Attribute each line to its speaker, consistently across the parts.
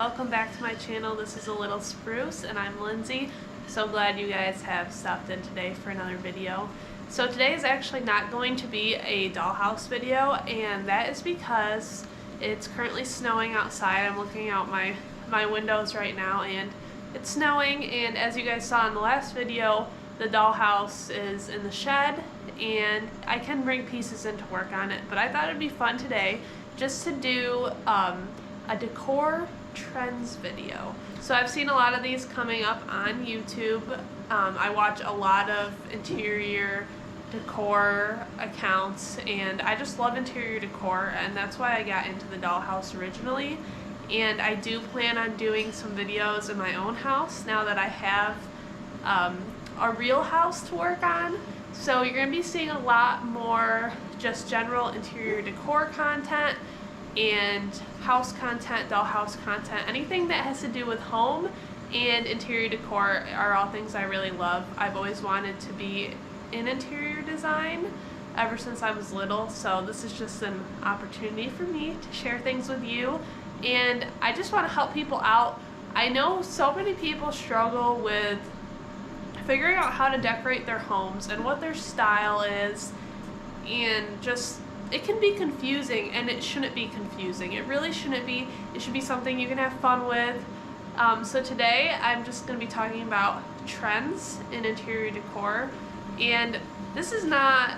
Speaker 1: Welcome back to my channel. This is A Little Spruce and I'm Lindsay. So glad you guys have stopped in today for another video. So today is actually not going to be a dollhouse video, and that is because it's currently snowing outside. I'm looking out my windows right now and it's snowing, and as you guys saw in the last video, the dollhouse is in the shed and I can bring pieces in to work on it, but I thought it'd be fun today just to do a decor trends video. So I've seen a lot of these coming up on YouTube. I watch a lot of interior decor accounts and I just love interior decor, and that's why I got into the dollhouse originally. And I do plan on doing some videos in my own house now that I have a real house to work on. So you're going to be seeing a lot more just general interior decor content and house content, dollhouse content. Anything that has to do with home and interior decor are all things I really love. I've always wanted to be in interior design ever since I was little, so this is just an opportunity for me to share things with you, and I just want to help people out. I know so many people struggle with figuring out how to decorate their homes and what their style is, and just it can be confusing, and it shouldn't be confusing. It really shouldn't be. It should be something you can have fun with. So today I'm just going to be talking about trends in interior decor, and this is not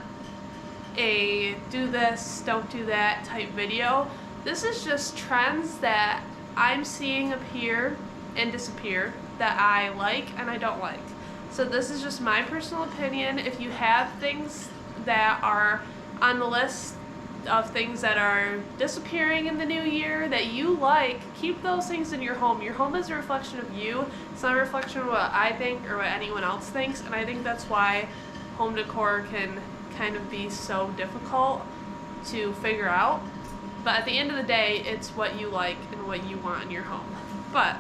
Speaker 1: a do this, don't do that type video. This is just trends that I'm seeing appear and disappear that I like and I don't like. So this is just my personal opinion. If you have things that are on the list of things that are disappearing in the new year that you like, keep those things in your home. Your home is a reflection of you. It's not a reflection of what I think or what anyone else thinks, and I think that's why home decor can kind of be so difficult to figure out. But at the end of the day, it's what you like and what you want in your home. But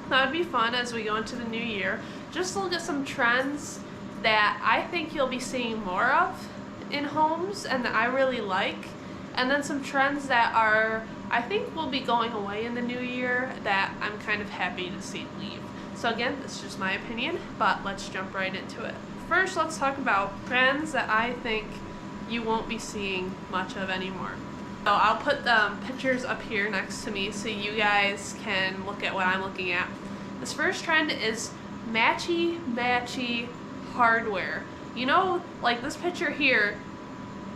Speaker 1: that would be fun as we go into the new year. Just look at some trends that I think you'll be seeing more of in homes and that I really like, and then some trends that are I think will be going away in the new year that I'm kind of happy to see leave. So again, this is just my opinion, but let's jump right into it. First, let's talk about trends that I think you won't be seeing much of anymore. So I'll put the pictures up here next to me so you guys can look at what I'm looking at. This first trend is matchy matchy hardware. You know, like this picture here,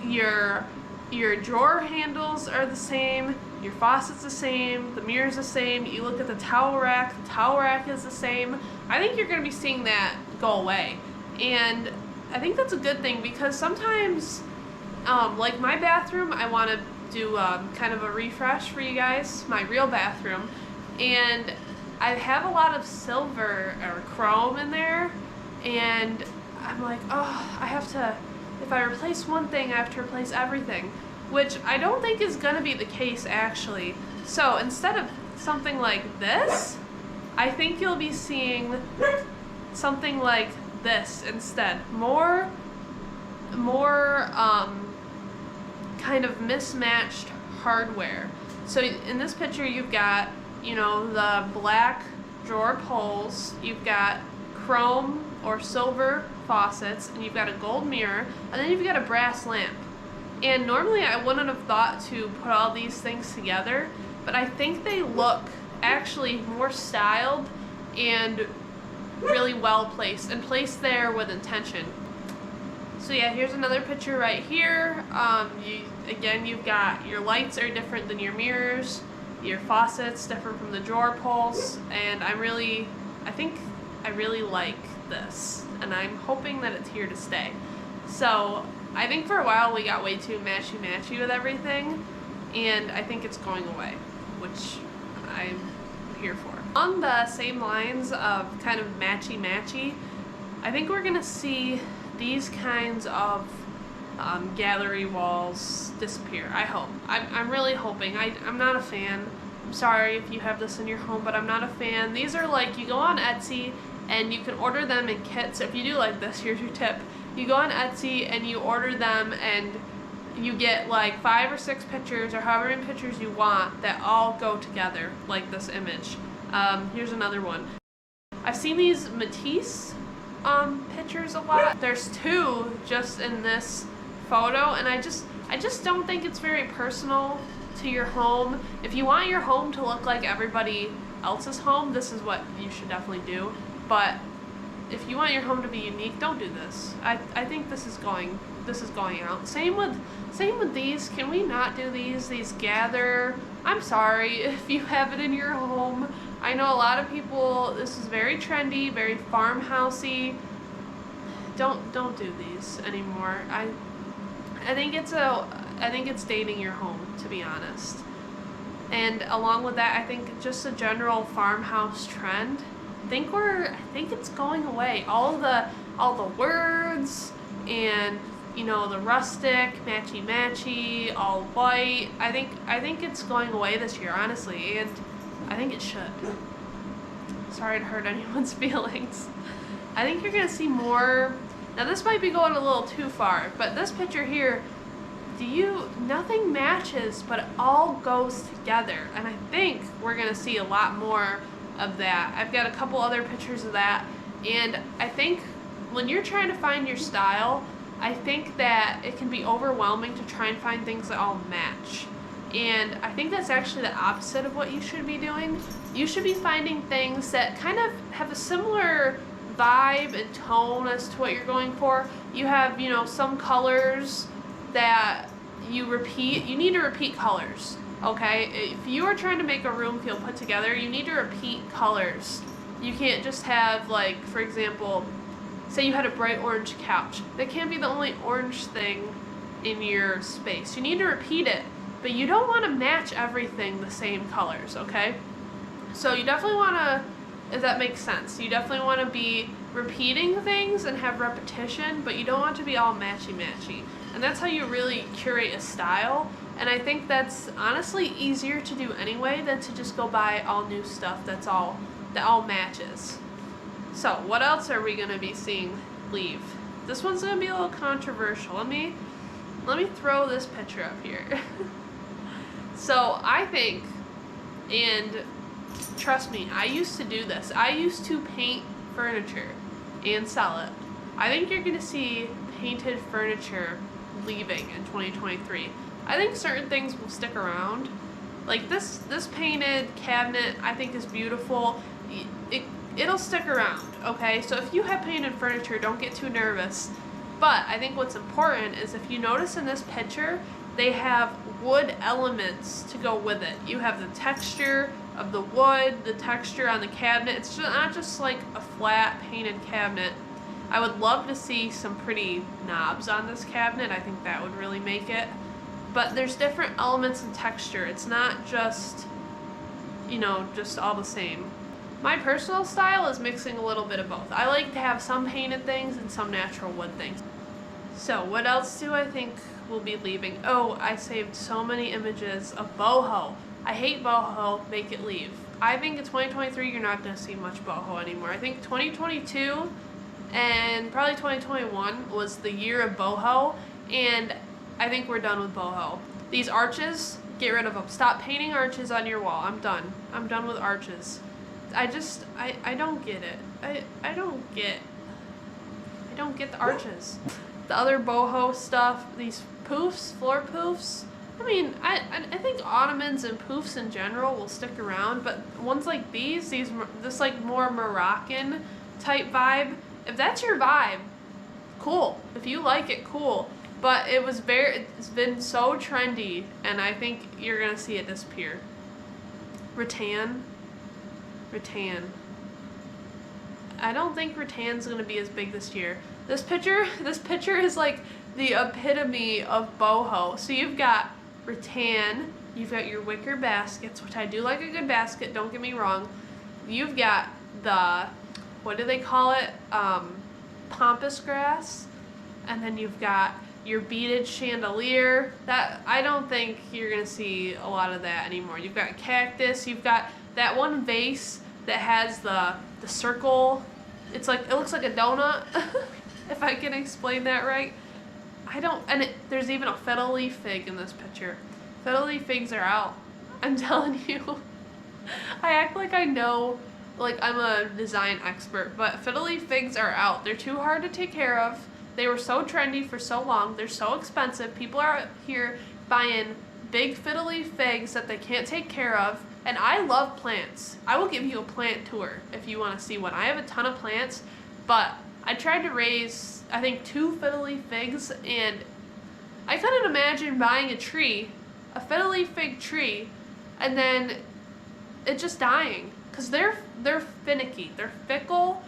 Speaker 1: your drawer handles are the same, your faucet's the same, the mirror's the same. You look at the towel rack is the same. I think you're going to be seeing that go away, and I think that's a good thing, because sometimes like my bathroom, I want to do kind of a refresh for you guys, my real bathroom, and I have a lot of silver or chrome in there, and I'm like, oh, I have to, if I replace one thing, I have to replace everything, which I don't think is going to be the case actually. So instead of something like this, I think you'll be seeing something like this instead. More kind of mismatched hardware. So in this picture you've got, you know, the black drawer pulls, you've got chrome or silver faucets, and you've got a gold mirror, and then you've got a brass lamp. And normally I wouldn't have thought to put all these things together, but I think they look actually more styled and really well placed, and placed there with intention. So yeah, here's another picture right here. Again, you've got your lights are different than your mirrors, your faucets different from the drawer pulls, and I think I really like this, and I'm hoping that it's here to stay. So I think for a while we got way too matchy matchy with everything, and I think it's going away, which I'm here for. On the same lines of kind of matchy matchy, I think we're gonna see these kinds of gallery walls disappear. I hope. I'm really hoping. I'm not a fan. I'm sorry if you have this in your home, but I'm not a fan. These are like, you go on Etsy and you can order them in kits. If you do like this, here's your tip. You go on Etsy and you order them, and you get like 5 or 6 pictures or however many pictures you want that all go together like this image. Here's another one. I've seen these Matisse pictures a lot. There's 2 just in this photo, and I just don't think it's very personal to your home. If you want your home to look like everybody else's home, this is what you should definitely do. But if you want your home to be unique, don't do this. I think this is going out. Same with these. Can we not do these? These gather. I'm sorry if you have it in your home. I know a lot of people, this is very trendy, very farmhousey. Don't do these anymore. I think it's dating your home, to be honest. And along with that, I think just a general farmhouse trend. I think it's going away. All the words and, you know, the rustic, matchy matchy, all white. I think it's going away this year, honestly, and I think it should. Sorry to hurt anyone's feelings. I think you're gonna see more. Now this might be going a little too far, but this picture here, nothing matches, but it all goes together. And I think we're gonna see a lot more of that. I've got a couple other pictures of that, and I think when you're trying to find your style, I think that it can be overwhelming to try and find things that all match. And I think that's actually the opposite of what you should be doing. You should be finding things that kind of have a similar vibe and tone as to what you're going for. You have, you know, some colors that you repeat. You need to repeat colors, okay? If you are trying to make a room feel put together, you need to repeat colors. You can't just have, like, for example, say you had a bright orange couch. That can't be the only orange thing in your space. You need to repeat it, but you don't want to match everything the same colors, okay? So you definitely want to, if that makes sense, you definitely want to be repeating things and have repetition, but you don't want to be all matchy-matchy. And that's how you really curate a style. And I think that's honestly easier to do anyway than to just go buy all new stuff that all matches. So what else are we gonna be seeing leave? This one's gonna be a little controversial. Let me throw this picture up here. So I think, and trust me, I used to do this. I used to paint furniture and sell it. I think you're gonna see painted furniture leaving in 2023. I think certain things will stick around. Like this painted cabinet, I think is beautiful. It'll stick around, okay? So if you have painted furniture, don't get too nervous. But I think what's important is if you notice in this picture, they have wood elements to go with it. You have the texture of the wood, the texture on the cabinet. It's just not just like a flat painted cabinet. I would love to see some pretty knobs on this cabinet. I think that would really make it. But there's different elements and texture. It's not just, you know, just all the same. My personal style is mixing a little bit of both. I like to have some painted things and some natural wood things. So what else do I think will be leaving? Oh, I saved so many images of boho. I hate boho, make it leave. I think in 2023 you're not going to see much boho anymore. I think 2022 and probably 2021 was the year of boho, and I think we're done with boho. These arches, get rid of them. Stop painting arches on your wall. I'm done. I'm done with arches. I don't get it. I don't get the arches. The other boho stuff, these poofs, floor poofs. I mean, I think ottomans and poofs in general will stick around, but ones like this like more Moroccan type vibe, if that's your vibe, cool. If you like it, cool. But it's been so trendy, and I think you're gonna see it disappear. Rattan. I don't think rattan's gonna be as big this year. This picture is like the epitome of boho. So you've got rattan, you've got your wicker baskets, which I do like a good basket, don't get me wrong. You've got the, what do they call it? Pampas grass. And then you've got your beaded chandelier. That, I don't think you're gonna see a lot of that anymore. You've got cactus, you've got that one vase that has the circle. It's like, it looks like a donut, if I can explain that right. there's even a fiddle leaf fig in this picture. Fiddle leaf figs are out. I'm telling you. I act like I know, like I'm a design expert, but fiddle leaf figs are out. They're too hard to take care of. They were so trendy for so long. They're so expensive. People are out here buying big fiddle leaf figs that they can't take care of. And I love plants. I will give you a plant tour if you want to see one. I have a ton of plants, but I tried to raise, I think, 2 fiddle leaf figs, and I couldn't imagine buying a tree, a fiddle leaf fig tree, and then it just dying. Because they're finicky. They're fickle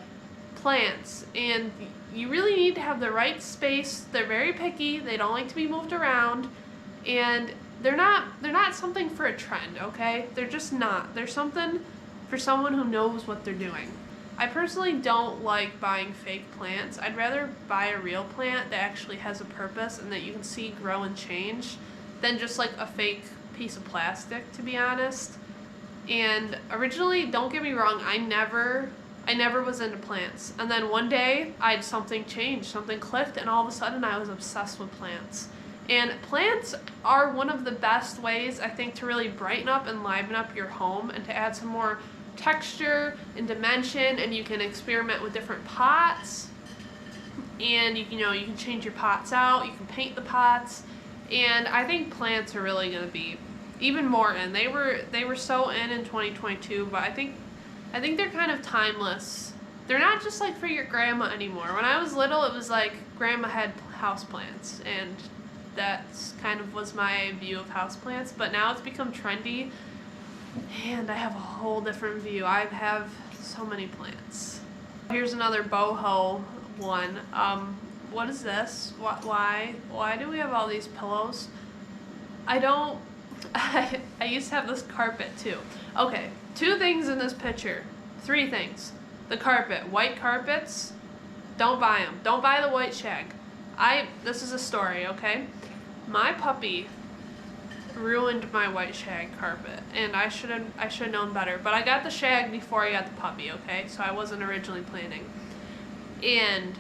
Speaker 1: plants, and you really need to have the right space. They're very picky. They don't like to be moved around, and they're not something for a trend, okay? They're just not. They're something for someone who knows what they're doing. I personally don't like buying fake plants. I'd rather buy a real plant that actually has a purpose and that you can see grow and change than just like a fake piece of plastic, to be honest. And originally, don't get me wrong, I never was into plants. And then one day, I had something change, something clicked, and all of a sudden I was obsessed with plants. And plants are one of the best ways, I think, to really brighten up and liven up your home and to add some more texture and dimension, and you can experiment with different pots. And you can change your pots out, you can paint the pots. And I think plants are really going to be even more in. They were so in 2022, but I think they're kind of timeless. They're not just like for your grandma anymore. When I was little, it was like grandma had houseplants, and that's kind of was my view of houseplants, but now it's become trendy, and I have a whole different view. I have so many plants. Here's another boho one. What is this? Why do we have all these pillows? I used to have this carpet too. Okay, 2 things in this picture. 3 things. The carpet. White carpets, don't buy them. Don't buy the white shag. This is a story, okay? My puppy ruined my white shag carpet, and I should have known better. But I got the shag before I got the puppy, okay? So I wasn't originally planning. And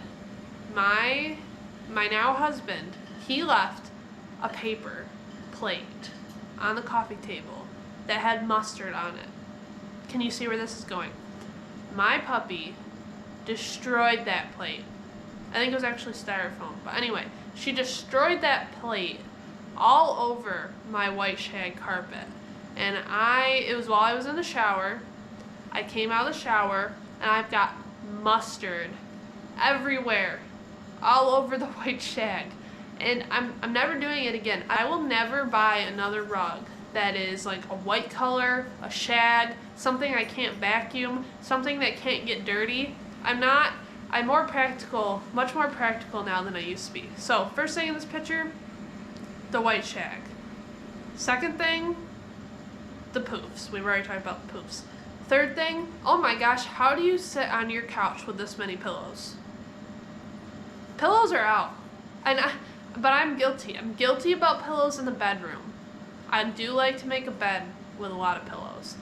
Speaker 1: my now husband, he left a paper plate on the coffee table that had mustard on it. Can you see where this is going? My puppy destroyed that plate. I think it was actually styrofoam, but anyway, she destroyed that plate all over my white shag carpet. And it was while I was in the shower. I came out of the shower, and I've got mustard everywhere, all over the white shag. And I'm never doing it again. I will never buy another rug that is like a white color, a shag, something I can't vacuum, something that can't get dirty. I'm more practical, much more practical now than I used to be. So first thing in this picture, the white shag. Second thing, the poofs. We've already talked about the poofs. Third thing, oh my gosh, how do you sit on your couch with this many pillows? Pillows are out. But I'm guilty. I'm guilty about pillows in the bedroom. I do like to make a bed with a lot of pillows.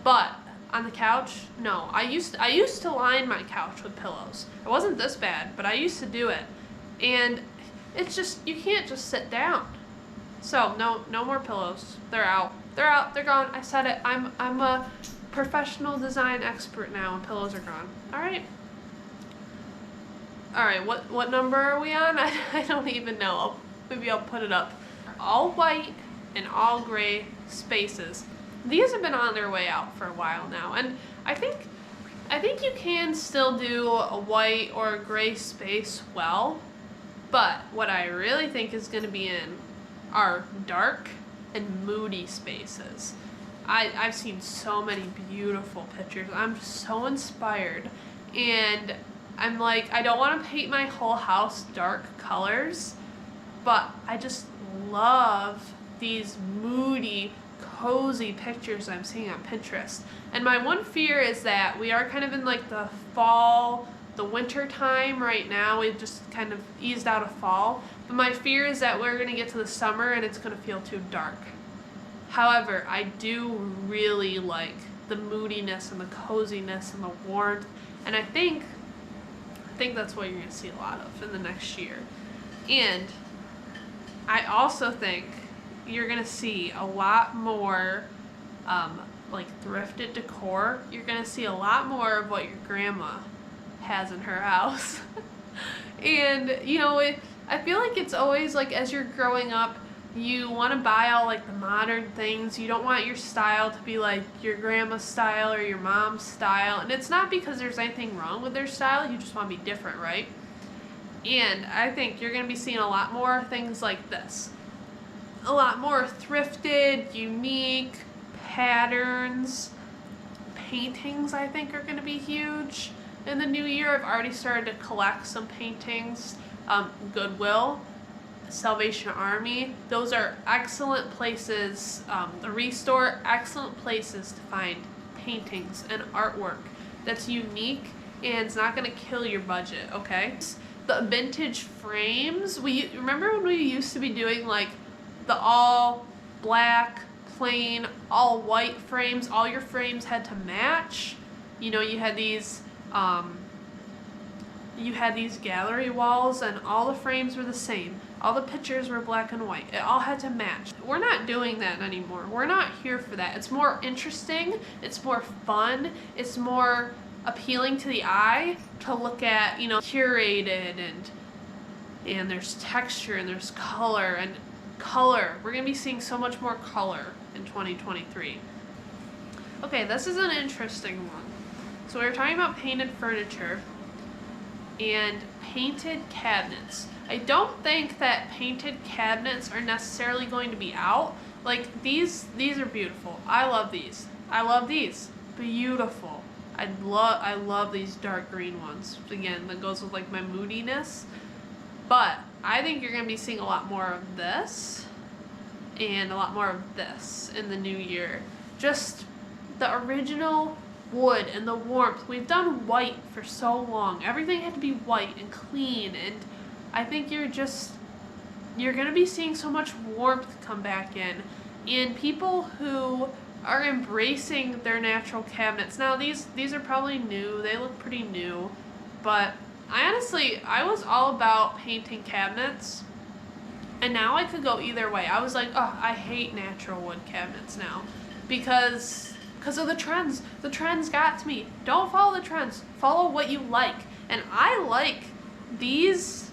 Speaker 1: But on the couch, no. I used to line my couch with pillows. It wasn't this bad, but I used to do it. And it's just, you can't just sit down. So no more pillows. They're out. They're out. They're gone. I said it. I'm a professional design expert now, and pillows are gone. All right. All right. What number are we on? I don't even know. Maybe I'll put it up. All white and all gray spaces. These have been on their way out for a while now, and I think you can still do a white or a gray space well, but what I really think is going to be in are dark and moody spaces. I've seen so many beautiful pictures. I'm so inspired, and I'm like, I don't want to paint my whole house dark colors, but I just love these moody, cozy pictures I'm seeing on Pinterest. And my one fear is that we are kind of in like the fall, the winter time right now. We've just kind of eased out of fall. But my fear is that we're going to get to the summer and it's going to feel too dark. However, I do really like the moodiness and the coziness and the warmth. And I think that's what you're going to see a lot of in the next year. And I also think you're gonna see a lot more like thrifted decor. You're gonna see a lot more of what your grandma has in her house. And you know, I feel like it's always like as you're growing up, you want to buy all like the modern things. You don't want your style to be like your grandma's style or your mom's style. And it's not because there's anything wrong with their style, you just want to be different, right? And I think you're going to be seeing a lot more things like this. A lot more thrifted, unique patterns. Paintings, I think, are going to be huge in the new year. I've already started to collect some paintings. Goodwill, Salvation Army, those are excellent places. The Restore, excellent places to find paintings and artwork that's unique and it's not going to kill your budget, okay? The vintage frames, we remember when we used to be doing like the all black, plain, all white frames, all your frames had to match. You know, you had these gallery walls and all the frames were the same. All the pictures were black and white. It all had to match. We're not doing that anymore. We're not here for that. It's more interesting, it's more fun, it's more appealing to the eye to look at, you know, curated and there's texture and there's color and color. We're gonna be seeing so much more color in 2023. Okay, this is an interesting one. So we were talking about painted furniture and painted cabinets. I don't think that painted cabinets are necessarily going to be out. Like these are beautiful. I love these. I love these. Beautiful. I love these dark green ones. Again, that goes with like my moodiness. But I think you're gonna be seeing a lot more of this and a lot more of this in the new year. Just the original wood and the warmth. We've done white for so long. Everything had to be white and clean, and I think you're gonna be seeing so much warmth come back in. And people who are embracing their natural cabinets. Now these are probably new, they look pretty new, but I was all about painting cabinets, and now I could go either way. I was like, oh, I hate natural wood cabinets now because of the trends. The trends got to me. Don't follow the trends. Follow what you like. And I like these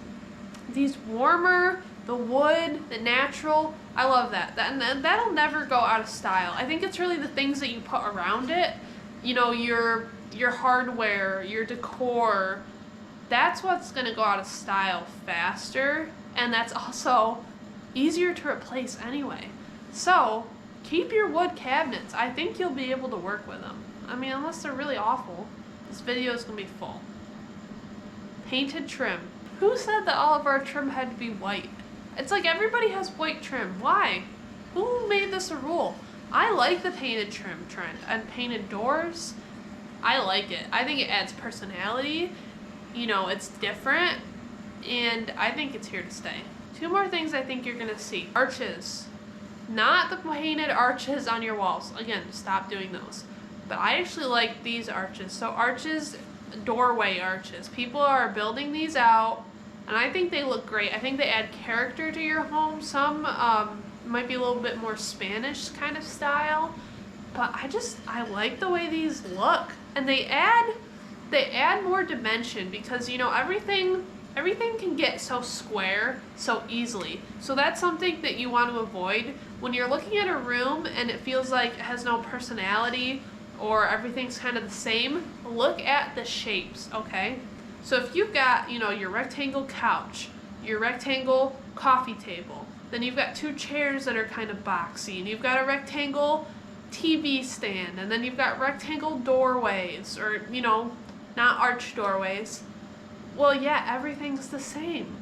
Speaker 1: warmer, the wood, the natural. I love that. And that'll never go out of style. I think it's really the things that you put around it. You know, your hardware, your decor. That's what's going to go out of style faster. And that's also easier to replace anyway. So keep your wood cabinets. I think you'll be able to work with them. I mean, unless they're really awful. This video is going to be full. Painted trim. Who said that all of our trim had to be white? It's like everybody has white trim. Why? Who made this a rule? I like the painted trim trend. And painted doors, I like it. I think it adds personality. You know, it's different. And I think it's here to stay. Two more things I think you're going to see. Arches. Not the painted arches on your walls. Again, stop doing those. But I actually like these arches. So arches, doorway arches. People are building these out, and I think they look great. I think they add character to your home. Some might be a little bit more Spanish kind of style, but I like the way these look. And they add more dimension because, you know, everything can get so square so easily. So that's something that you want to avoid when you're looking at a room and it feels like it has no personality or everything's kind of the same. Look at the shapes, okay? So if you've got, you know, your rectangle couch, your rectangle coffee table, then you've got two chairs that are kind of boxy, and you've got a rectangle TV stand, and then you've got rectangle doorways, or, you know, not arch doorways. Well, yeah, everything's the same.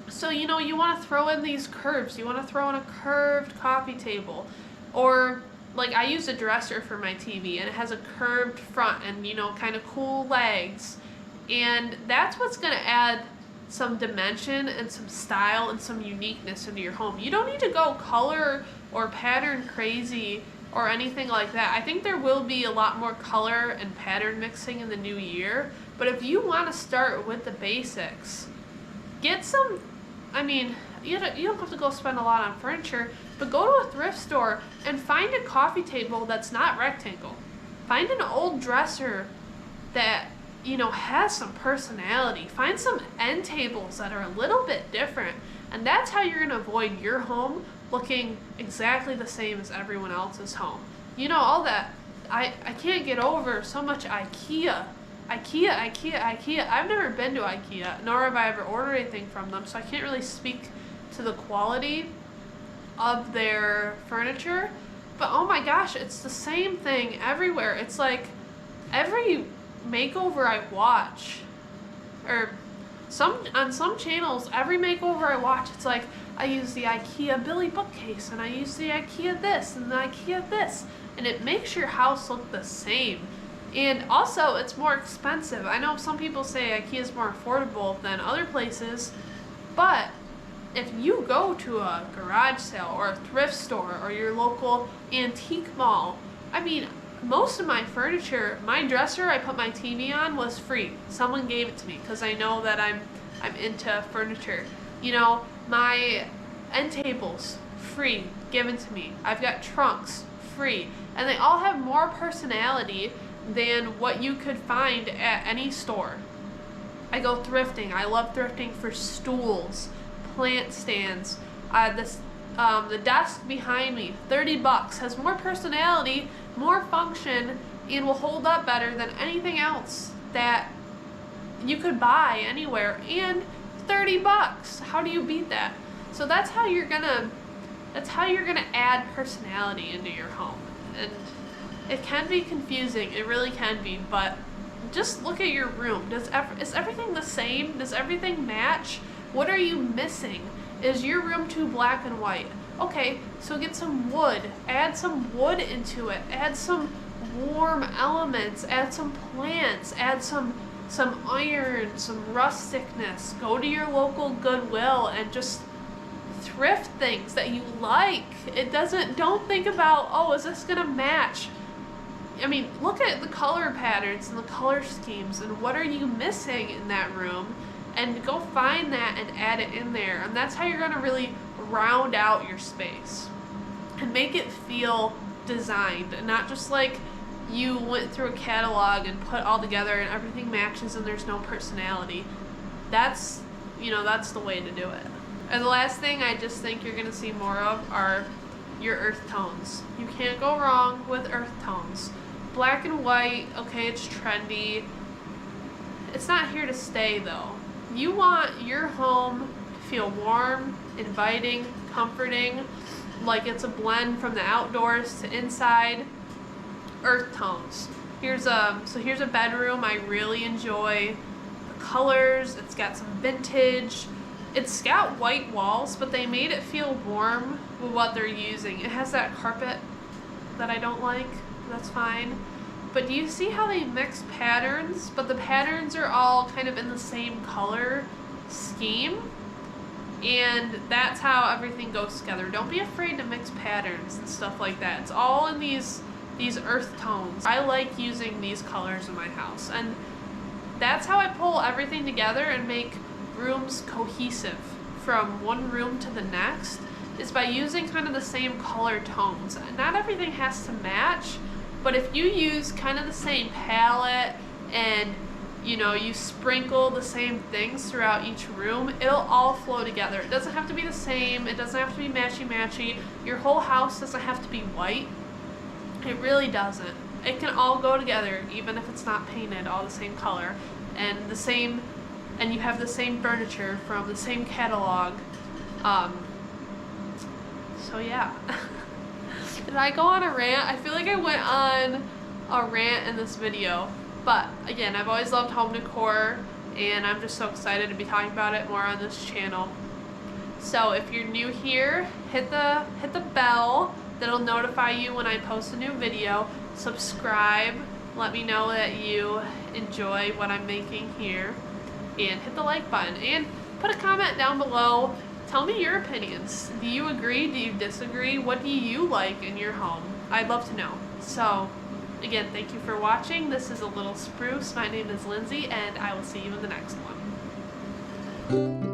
Speaker 1: So, you know, you want to throw in these curves. You want to throw in a curved coffee table. Or, like, I use a dresser for my TV, and it has a curved front and, you know, kind of cool legs. And that's what's going to add some dimension and some style and some uniqueness into your home. You don't need to go color or pattern crazy or anything like that. I think there will be a lot more color and pattern mixing in the new year. But if you want to start with the basics, get some, I mean, you don't have to go spend a lot on furniture, but go to a thrift store and find a coffee table that's not rectangle. Find an old dresser that, you know, has some personality. Find some end tables that are a little bit different. And that's how you're gonna avoid your home looking exactly the same as everyone else's home. You know, all that, I can't get over so much IKEA. IKEA. I've never been to IKEA, nor have I ever ordered anything from them, so I can't really speak to the quality of their furniture. But oh my gosh, it's the same thing everywhere. It's like every makeover I watch, or on some channels, every makeover I watch, it's like I use the IKEA Billy bookcase, and I use the IKEA this, and the IKEA this, and it makes your house look the same. And also, it's more expensive. I know some people say IKEA is more affordable than other places, but if you go to a garage sale or a thrift store or your local antique mall, I mean, most of my furniture, my dresser I put my TV on was free. Someone gave it to me because I know that I'm into furniture. You know, my end tables, free, given to me. I've got trunks, free. And they all have more personality than what you could find at any store. I go thrifting. I love thrifting for stools, plant stands. The desk behind me, $30, has more personality, more function, and will hold up better than anything else that you could buy anywhere. And $30. How do you beat that? So that's how you're gonna add personality into your home. And it can be confusing, it really can be, but just look at your room. Is everything the same? Does everything match? What are you missing? Is your room too black and white? Okay, so get some wood. Add some wood into it. Add some warm elements. Add some plants. Add some iron, some rusticness. Go to your local Goodwill and just thrift things that you like. Don't think about, oh, is this gonna match? I mean, look at the color patterns and the color schemes and what are you missing in that room, and go find that and add it in there. And that's how you're gonna really round out your space and make it feel designed, and not just like you went through a catalog and put all together and everything matches and there's no personality. That's the way to do it. And the last thing I just think you're gonna see more of are your earth tones. You can't go wrong with earth tones. Black and white, okay, it's trendy. It's not here to stay though. You want your home to feel warm, inviting, comforting, like it's a blend from the outdoors to inside. Earth tones. Here's a bedroom I really enjoy. The colors, it's got some vintage. It's got white walls, but they made it feel warm with what they're using. It has that carpet that I don't like. That's fine. But do you see how they mix patterns? But the patterns are all kind of in the same color scheme. And that's how everything goes together. Don't be afraid to mix patterns and stuff like that. It's all in these earth tones. I like using these colors in my house. And that's how I pull everything together and make rooms cohesive from one room to the next, is by using kind of the same color tones. Not everything has to match, but if you use kind of the same palette and you sprinkle the same things throughout each room, it'll all flow together. It doesn't have to be the same, it doesn't have to be matchy matchy. Your whole house doesn't have to be white. It really doesn't. It can all go together, even if it's not painted all the same color and you have the same furniture from the same catalog. So yeah. Did I go on a rant? I feel like I went on a rant in this video, but again, I've always loved home decor and I'm just so excited to be talking about it more on this channel. So if you're new here, hit the bell. That'll notify you when I post a new video. Subscribe, let me know that you enjoy what I'm making here, and hit the like button, and put a comment down below. Tell me your opinions. Do you agree? Do you disagree? What do you like in your home? I'd love to know. So again, thank you for watching. This is A Little Spruce. My name is Lindsay, and I will see you in the next one.